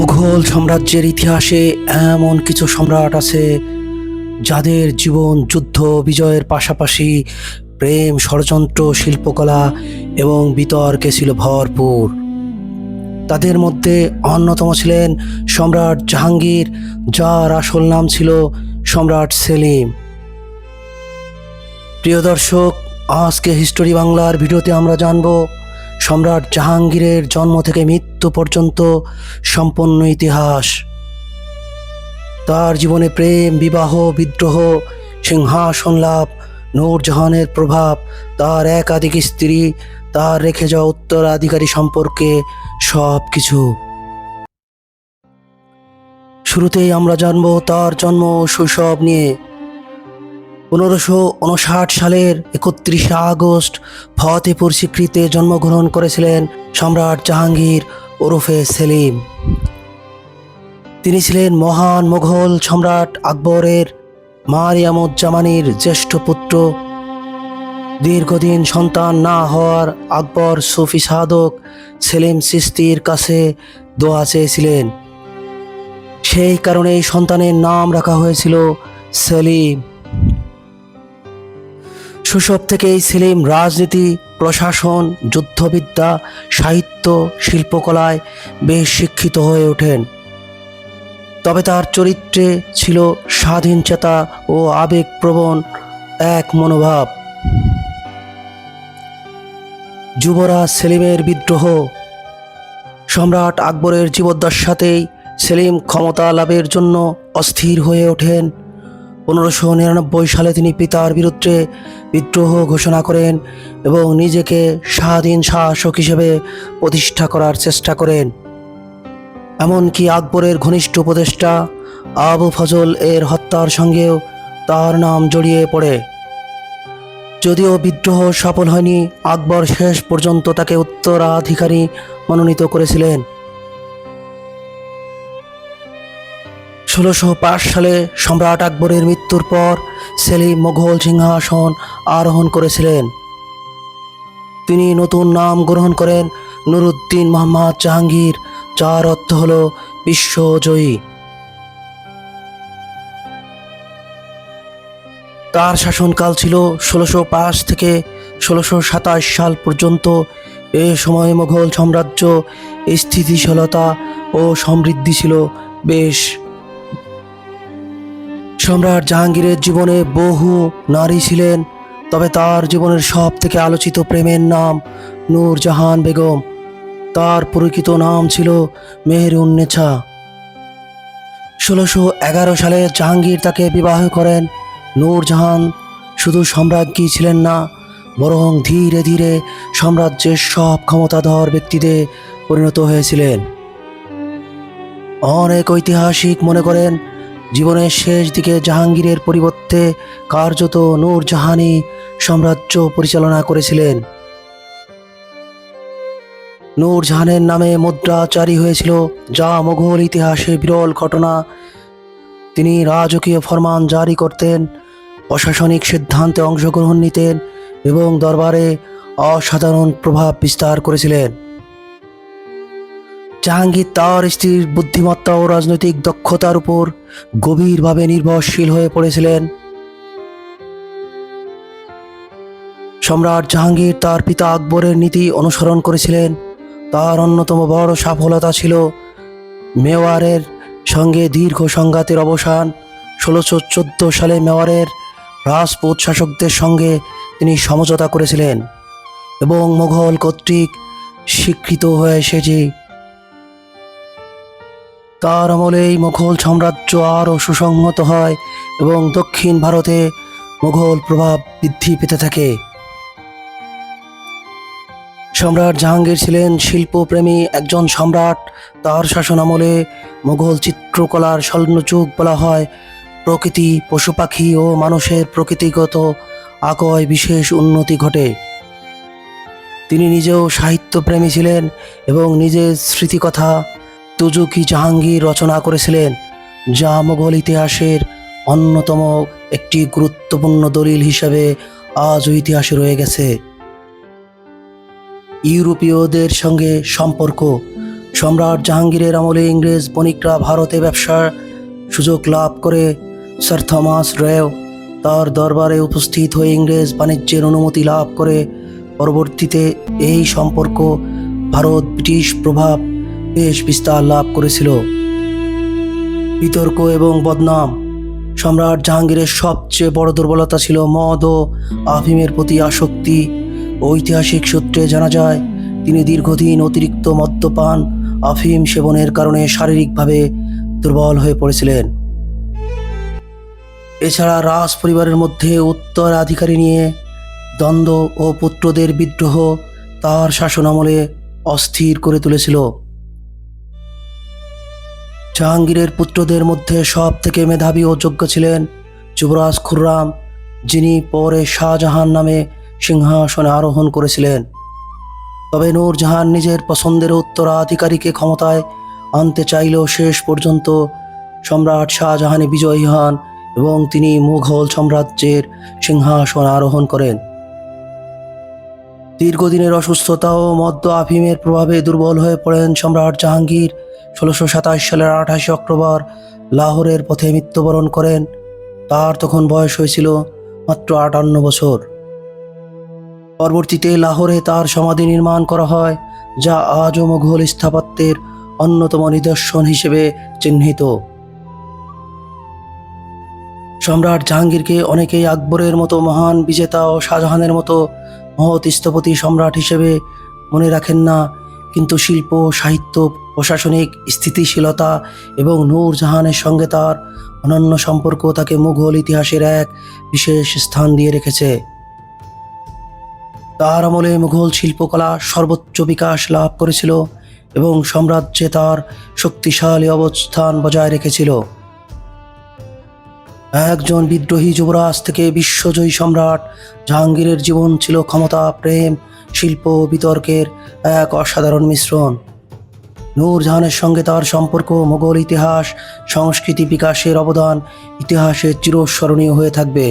মুঘল সাম্রাজ্যের ইতিহাসে এমন কিছু সম্রাট আছে যাদের জীবন যুদ্ধ বিজয়ের পাশাপাশি প্রেম, ষড়যন্ত্র, শিল্পকলা এবং বিতর্কে ছিল ভরপুর। তাদের মধ্যে অন্যতম ছিলেন সম্রাট জাহাঙ্গীর, যার আসল নাম ছিল সম্রাট সেলিম। প্রিয় দর্শক, আজকে হিস্টোরি বাংলার ভিডিওতে আমরা জানব সম্রাট জাহাঙ্গীরের জন্ম থেকে মৃত্যু পর্যন্ত সম্পূর্ণ ইতিহাস। তার জীবনে প্রেম, বিবাহ, বিদ্রোহ, সিংহাসন লাভ, নূরজাহানের প্রভাব, তার একাধিক স্ত্রী, তার রেখে যাওয়া উত্তরাধিকারী সম্পর্কে সব কিছু। শুরুতেই আমরা জানব তার জন্ম ও শৈশব নিয়ে। 1559 সালের 31শে আগস্ট ফতেপুর সিক্রিতে জন্মগ্রহণ করেছিলেন সম্রাট জাহাঙ্গীর ওরফে সেলিম। তিনি ছিলেন মহান মুঘল সম্রাট আকবরের মারিয়ামুজ্জামানির জ্যেষ্ঠ পুত্র। দীর্ঘদিন সন্তান না হওয়ার আকবর সুফি সাধক সেলিম চিশতির কাছে দোয়া চেয়েছিলেন। সেই কারণেই সন্তানের নাম রাখা হয়েছিল সেলিম। শৈশব থেকেই সেলিম রাজনীতি, প্রশাসন, যুদ্ধবিদ্যা, সাহিত্য, শিল্পকলায় বেশ শিক্ষিত হয়ে ওঠেন। তবে তার চরিত্রে ছিল স্বাধীন চেতা ও আবেগপ্রবণ এক মনোভাব। যুবরাজ সেলিমের বিদ্রোহ। সম্রাট আকবরের জীবদ্দশাতেই সেলিম ক্ষমতা লাভের জন্য অস্থির হয়ে ওঠেন। 1599 সালে তিনি পিতার বিরুদ্ধে বিদ্রোহ ঘোষণা করেন এবং নিজেকে স্বাধীন শাসক হিসেবে প্রতিষ্ঠা করার চেষ্টা করেন। এমনকি আকবরের ঘনিষ্ঠ উপদেষ্টা আবু ফজল এর হত্যার সঙ্গেও তার নাম জড়িয়ে পড়ে। যদিও বিদ্রোহ সফল হয়নি, আকবর শেষ পর্যন্ত তাকে উত্তরাধিকারী মনোনীত করেছিলেন। 1605 সালে সম্রাট আকবরের মৃত্যুর পর সেলিম মুঘল সিংহাসন আরোহণ করেছিলেন। তিনি নতুন নাম গ্রহণ করেন নুরুদ্দিন মোহাম্মদ জাহাঙ্গীর, যার অর্থ হল বিশ্বজয়ী। তার শাসনকাল ছিল 1605 থেকে 1627 সাল পর্যন্ত। এ সময় মুঘল সাম্রাজ্য স্থিতিশীলতা ও সমৃদ্ধি ছিল বেশ। সম্রাট জাহাঙ্গীরের জীবনে বহু নারী ছিলেন, তবে তার জীবনের সব থেকে আলোচিত প্রেমের নাম নূরজাহান বেগম। তার প্রকৃত নাম ছিল মেহেরুন্নেছা। 1611 সালে জাহাঙ্গীর তাকে বিবাহ করেন। নূরজাহান শুধু সম্রাজ্ঞী ছিলেন না, বরং ধীরে ধীরে সাম্রাজ্যের সব ক্ষমতাধর ব্যক্তিতে পরিণত হয়েছিলেন। অনেক ঐতিহাসিক মনে করেন জীবনের শেষ দিকে জাহাঙ্গীরের পরিবর্তে কার্যত নূরজাহানই সাম্রাজ্য পরিচালনা করেছিলেন। নূরজাহানের নামে মুদ্রা জারি হয়েছিল, যা মুঘল ইতিহাসে বিরল ঘটনা। তিনি রাজকীয় ফরমান জারি করতেন, প্রশাসনিক সিদ্ধান্তে অংশগ্রহণ নিতেন এবং দরবারে অসাধারণ প্রভাব বিস্তার করেছিলেন। জাহাঙ্গীর তার স্ত্রীর বুদ্ধিমত্তা ও রাজনৈতিক দক্ষতার উপর গভীরভাবে নির্ভরশীল হয়ে পড়েছিলেন। সম্রাট জাহাঙ্গীর তার পিতা আকবরের নীতি অনুসরণ করেছিলেন। তার অন্যতম বড় সফলতা ছিল মেওয়ারের সঙ্গে দীর্ঘ সংঘাতের অবসান। 1614 সালে মেওয়ারের রাজপুত শাসকদের সঙ্গে তিনি সমঝোতা করেছিলেন এবং মুঘল কর্তৃক স্বীকৃত হয়ে এসেছে। তার আমলেই মুঘল সাম্রাজ্য আরও সুসংহত হয় এবং দক্ষিণ ভারতে মুঘল প্রভাব বৃদ্ধি পেতে থাকে। সম্রাট জাহাঙ্গীর ছিলেন শিল্পপ্রেমী একজন সম্রাট। তার শাসন আমলে মুঘল চিত্রকলার স্বর্ণযুগ বলা হয়। প্রকৃতি, পশু পাখি ও মানুষের প্রকৃতিগত আঁকয় বিশেষ উন্নতি ঘটে। তিনি নিজেও সাহিত্যপ্রেমী ছিলেন এবং নিজের স্মৃতিকথা তুজুকি জাহাঙ্গীর রচনা করেছিলেন, যা মুঘল ইতিহাসের অন্যতম একটি গুরুত্বপূর্ণ দলিল হিসেবে আজও ইতিহাসে রয়ে গেছে। ইউরোপীয়দের সঙ্গে সম্পর্ক। সম্রাট জাহাঙ্গীরের আমলে ইংরেজ বণিকরা ভারতে ব্যবসার সুযোগ লাভ করে স্যার থমাস রেও তার দরবারে উপস্থিত হয়ে ইংরেজ বাণিজ্যের অনুমতি লাভ করে। পরবর্তীতে এই সম্পর্ক ভারত ব্রিটিশ প্রভাব বেশ বিস্তার লাভ করেছিল। বিতর্ক এবং বদনাম। সম্রাট জাহাঙ্গীরের সবচেয়ে বড় দুর্বলতা ছিল মদ ও আফিমের প্রতি আসক্তি। ঐতিহাসিক সূত্রে জানা যায় তিনি দীর্ঘদিন অতিরিক্ত মদ্যপান আফিম সেবনের কারণে শারীরিকভাবে দুর্বল হয়ে পড়েছিলেন। এছাড়া রাজ পরিবারের মধ্যে উত্তরাধিকারী নিয়ে দ্বন্দ্ব ও পুত্রদের বিদ্রোহ তার শাসনামলে অস্থির করে তুলেছিল। জাহাঙ্গীরের পুত্রদের মধ্যে সব থেকে মেধাবী ও যোগ্য ছিলেন যুবরাজ খুররাম, যিনি পরে শাহজাহান নামে সিংহাসনে আরোহণ করেছিলেন। তবে নূরজাহান নিজের পছন্দের উত্তরাধিকারীকে ক্ষমতায় আনতে চাইলেও শেষ পর্যন্ত সম্রাট শাহজাহানে বিজয়ী হন এবং তিনি মুঘল সাম্রাজ্যের সিংহাসন আরোহণ করেন। দীর্ঘদিনের অসুস্থতা ও মদ্য আফিমের প্রভাবে দুর্বল হয়ে পড়েন সম্রাট জাহাঙ্গীর। 1627 সালের 28 অক্টোবর লাহোরের পথে মৃত্যুবরণ করেন। তার তখন বয়স হয়েছিল মাত্র 58 বছর। পরবর্তীতে লাহোরে তার সমাধি নির্মাণ করা হয়, যা আজও মুঘল স্থাপত্যের অন্যতম নিদর্শন হিসেবে চিহ্নিত। সম্রাট জাহাঙ্গীরকে অনেকেই আকবরের মতো মহান বিজেতা ও শাহজাহানের মতো মহৎ স্থপতি সম্রাট হিসেবে মনে রাখেন না, কিন্তু শিল্প, সাহিত্য, প্রশাসনিক স্থিতিশীলতা এবং নূরজাহানের সঙ্গে তার অনন্য সম্পর্ক তাকে মুঘল ইতিহাসের এক বিশেষ স্থান দিয়ে রেখেছে। তার আমলে মুঘল শিল্পকলা সর্বোচ্চ বিকাশ লাভ করেছিল এবং সাম্রাজ্যে তার শক্তিশালী অবস্থান বজায় রেখেছিল। একজন বিদ্রোহী যুবরাজ থেকে বিশ্বজয়ী সম্রাট, জাহাঙ্গীরের জীবন ছিল ক্ষমতা, প্রেম, শিল্প ও বিতর্কের এক অসাধারণ মিশ্রণ। নূরজাহানের সঙ্গে তার সম্পর্ক মুঘল ইতিহাস সংস্কৃতি বিকাশের অবদান ইতিহাসে চিরস্মরণীয় হয়ে থাকবে।